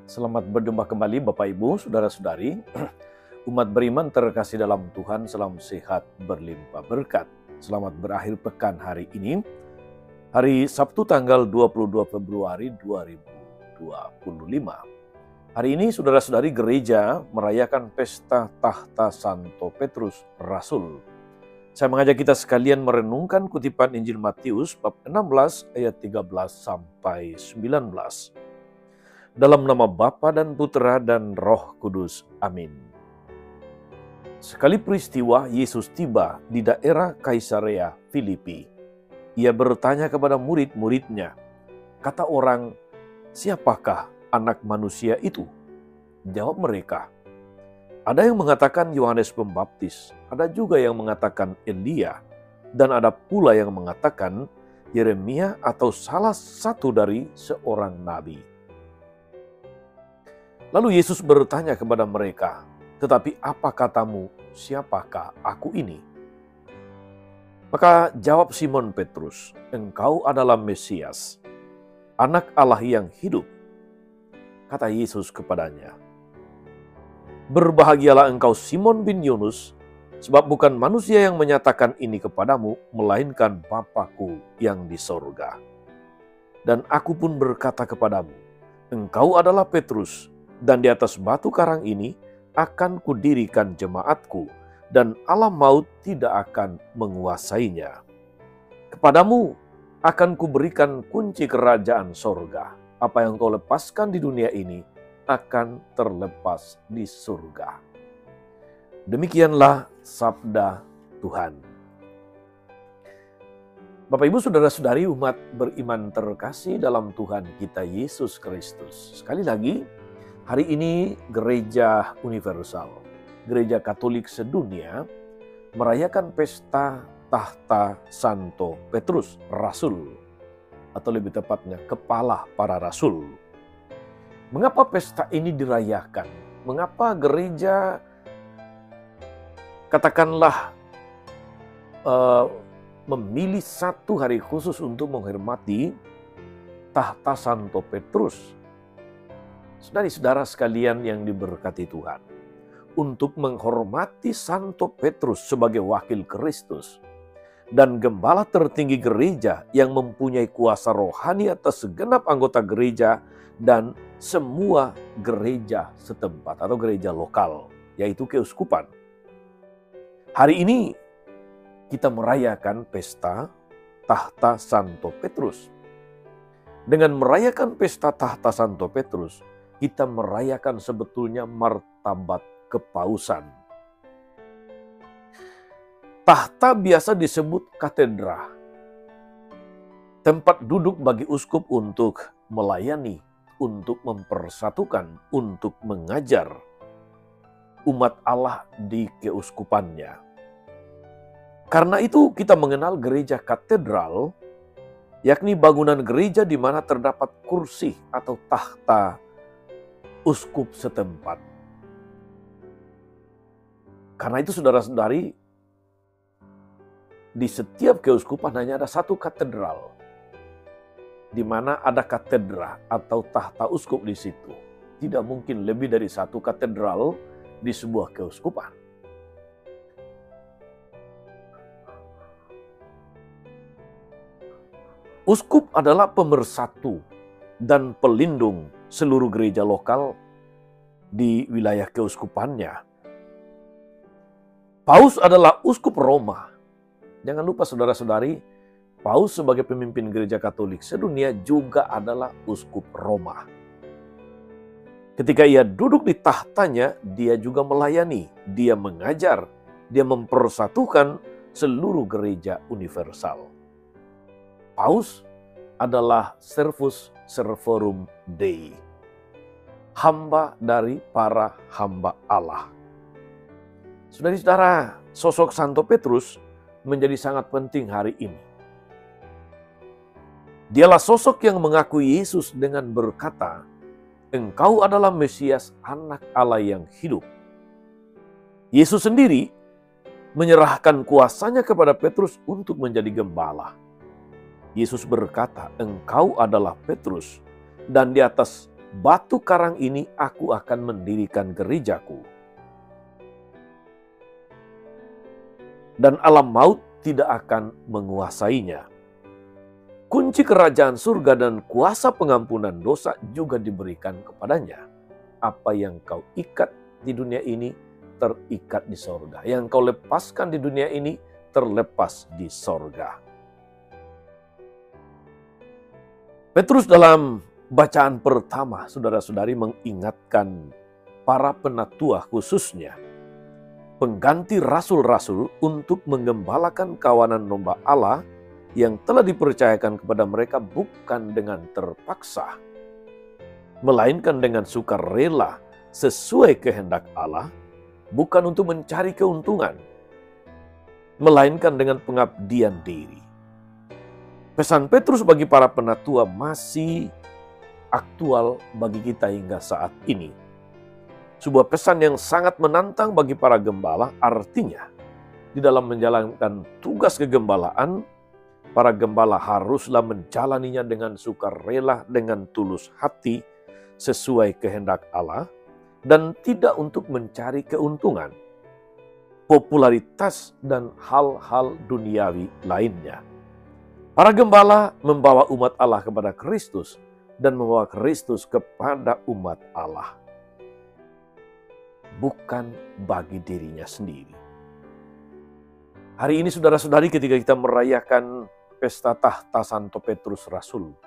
Selamat berjumpa kembali Bapak Ibu, Saudara-saudari. Umat beriman terkasih dalam Tuhan, salam sehat berlimpah berkat. Selamat berakhir pekan hari ini. Hari Sabtu tanggal 22 Februari 2025. Hari ini saudara-saudari gereja merayakan pesta tahta Santo Petrus Rasul. Saya mengajak kita sekalian merenungkan kutipan Injil Matius bab 16 ayat 13 sampai 19. Dalam nama Bapa dan Putera dan Roh Kudus. Amin. Sekali peristiwa Yesus tiba di daerah Kaisarea Filipi. Ia bertanya kepada murid-muridnya, kata orang, siapakah anak manusia itu? Jawab mereka, ada yang mengatakan Yohanes Pembaptis, ada juga yang mengatakan Elia, dan ada pula yang mengatakan Yeremia atau salah satu dari seorang nabi. Lalu Yesus bertanya kepada mereka, tetapi apa katamu, siapakah aku ini? Maka jawab Simon Petrus, engkau adalah Mesias, anak Allah yang hidup. Kata Yesus kepadanya, berbahagialah engkau Simon bin Yunus, sebab bukan manusia yang menyatakan ini kepadamu, melainkan Bapa-Ku yang di sorga. Dan aku pun berkata kepadamu, engkau adalah Petrus, dan di atas batu karang ini akan kudirikan jemaatku, dan alam maut tidak akan menguasainya. Kepadamu akan kuberikan kunci kerajaan sorga. Apa yang kau lepaskan di dunia ini akan terlepas di surga. Demikianlah sabda Tuhan. Bapak Ibu Saudara-saudari umat beriman terkasih dalam Tuhan kita Yesus Kristus. Sekali lagi, hari ini Gereja Universal, Gereja Katolik sedunia, merayakan pesta tahta Santo Petrus Rasul, atau lebih tepatnya kepala para rasul. Mengapa pesta ini dirayakan? Mengapa gereja katakanlah memilih satu hari khusus untuk menghormati tahta Santo Petrus? Saudara-saudara sekalian yang diberkati Tuhan, untuk menghormati Santo Petrus sebagai wakil Kristus dan gembala tertinggi gereja yang mempunyai kuasa rohani atas segenap anggota gereja dan semua gereja setempat atau gereja lokal, yaitu keuskupan. Hari ini kita merayakan pesta tahta Santo Petrus. Dengan merayakan pesta tahta Santo Petrus, kita merayakan sebetulnya martabat kepausan. Tahta biasa disebut katedra, tempat duduk bagi uskup untuk melayani, untuk mempersatukan, untuk mengajar umat Allah di keuskupannya. Karena itu kita mengenal gereja katedral, yakni bangunan gereja di mana terdapat kursi atau tahta uskup setempat. Karena itu saudara-saudari, di setiap keuskupan hanya ada satu katedral, di mana ada katedra atau tahta uskup di situ. Tidak mungkin lebih dari satu katedral di sebuah keuskupan. Uskup adalah pemersatu dan pelindung seluruh gereja lokal di wilayah keuskupannya. Paus adalah uskup Roma. Jangan lupa saudara-saudari, Paus sebagai pemimpin gereja Katolik sedunia juga adalah uskup Roma. Ketika ia duduk di tahtanya, dia juga melayani, dia mengajar, dia mempersatukan seluruh gereja universal. Paus adalah Servus Servorum Dei, hamba dari para hamba Allah. Saudara-saudara, sosok Santo Petrus menjadi sangat penting hari ini. Dialah sosok yang mengakui Yesus dengan berkata, engkau adalah Mesias, anak Allah yang hidup. Yesus sendiri menyerahkan kuasanya kepada Petrus untuk menjadi gembala. Yesus berkata, engkau adalah Petrus, dan di atas batu karang ini aku akan mendirikan gerejaku. Dan alam maut tidak akan menguasainya. Kunci kerajaan surga dan kuasa pengampunan dosa juga diberikan kepadanya. Apa yang kau ikat di dunia ini, terikat di sorga. Yang kau lepaskan di dunia ini, terlepas di sorga. Petrus dalam bacaan pertama, saudara-saudari, mengingatkan para penatua khususnya pengganti rasul-rasul untuk menggembalakan kawanan domba Allah yang telah dipercayakan kepada mereka bukan dengan terpaksa, melainkan dengan sukarela sesuai kehendak Allah, bukan untuk mencari keuntungan, melainkan dengan pengabdian diri. Pesan Petrus bagi para penatua masih aktual bagi kita hingga saat ini. Sebuah pesan yang sangat menantang bagi para gembala, artinya di dalam menjalankan tugas kegembalaan, para gembala haruslah menjalaninya dengan sukarela, dengan tulus hati, sesuai kehendak Allah, dan tidak untuk mencari keuntungan, popularitas, dan hal-hal duniawi lainnya. Para gembala membawa umat Allah kepada Kristus dan membawa Kristus kepada umat Allah, bukan bagi dirinya sendiri. Hari ini saudara-saudari, ketika kita merayakan pesta tahta Santo Petrus Rasul,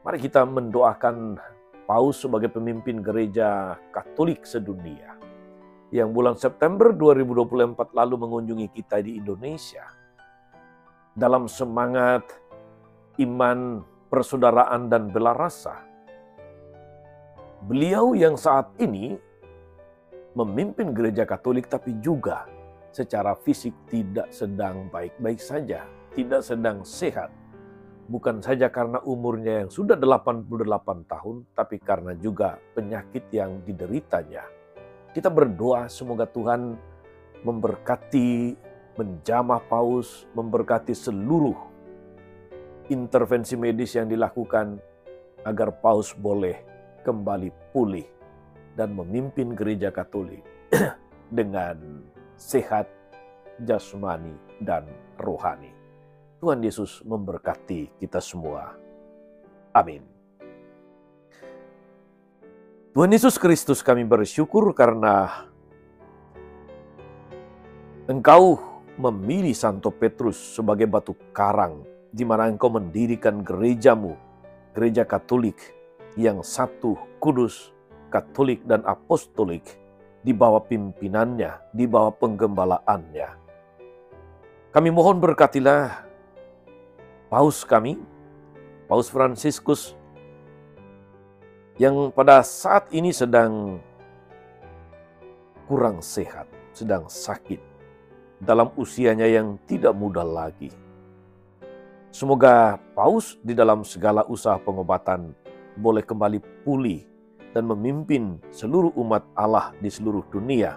mari kita mendoakan Paus sebagai pemimpin gereja Katolik sedunia yang bulan September 2024 lalu mengunjungi kita di Indonesia dalam semangat iman, persaudaraan, dan bela rasa. Beliau yang saat ini memimpin gereja Katolik, tapi juga secara fisik tidak sedang baik-baik saja, tidak sedang sehat. Bukan saja karena umurnya yang sudah 88 tahun, tapi karena juga penyakit yang dideritanya. Kita berdoa semoga Tuhan memberkati, menjamah Paus, memberkati seluruh intervensi medis yang dilakukan agar Paus boleh kembali pulih dan memimpin gereja Katolik dengan sehat jasmani dan rohani. Tuhan Yesus memberkati kita semua. Amin. Tuhan Yesus Kristus, kami bersyukur karena Engkau memilih Santo Petrus sebagai batu karang di mana Engkau mendirikan gerejamu, gereja Katolik yang satu, kudus, Katolik dan apostolik, di bawah pimpinannya, di bawah penggembalaannya. Kami mohon berkatilah Paus kami, Paus Fransiskus, yang pada saat ini sedang kurang sehat, sedang sakit, dalam usianya yang tidak muda lagi. Semoga Paus di dalam segala usaha pengobatan boleh kembali pulih dan memimpin seluruh umat Allah di seluruh dunia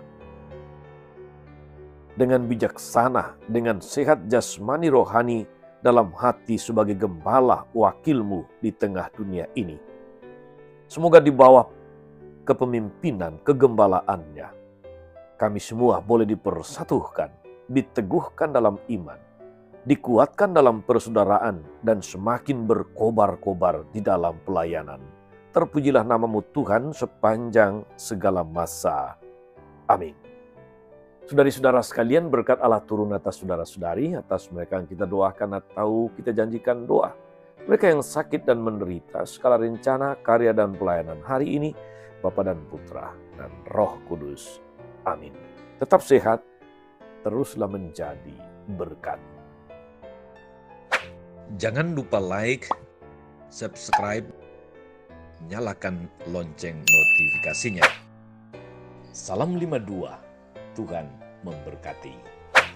dengan bijaksana, dengan sehat jasmani rohani dalam hati sebagai gembala wakilmu di tengah dunia ini. Semoga di bawah kepemimpinan, kegembalaannya, kami semua boleh dipersatukan, diteguhkan dalam iman, dikuatkan dalam persaudaraan, dan semakin berkobar-kobar di dalam pelayanan. Terpujilah namamu Tuhan sepanjang segala masa. Amin. Saudari-saudara sekalian, berkat Allah turun atas saudara-saudari, atas mereka yang kita doakan atau kita janjikan doa. Mereka yang sakit dan menderita, segala rencana, karya, dan pelayanan hari ini, Bapa dan Putra, dan Roh Kudus. Amin. Tetap sehat, teruslah menjadi berkat. Jangan lupa like, subscribe, nyalakan lonceng notifikasinya. Salam 52, Tuhan memberkati.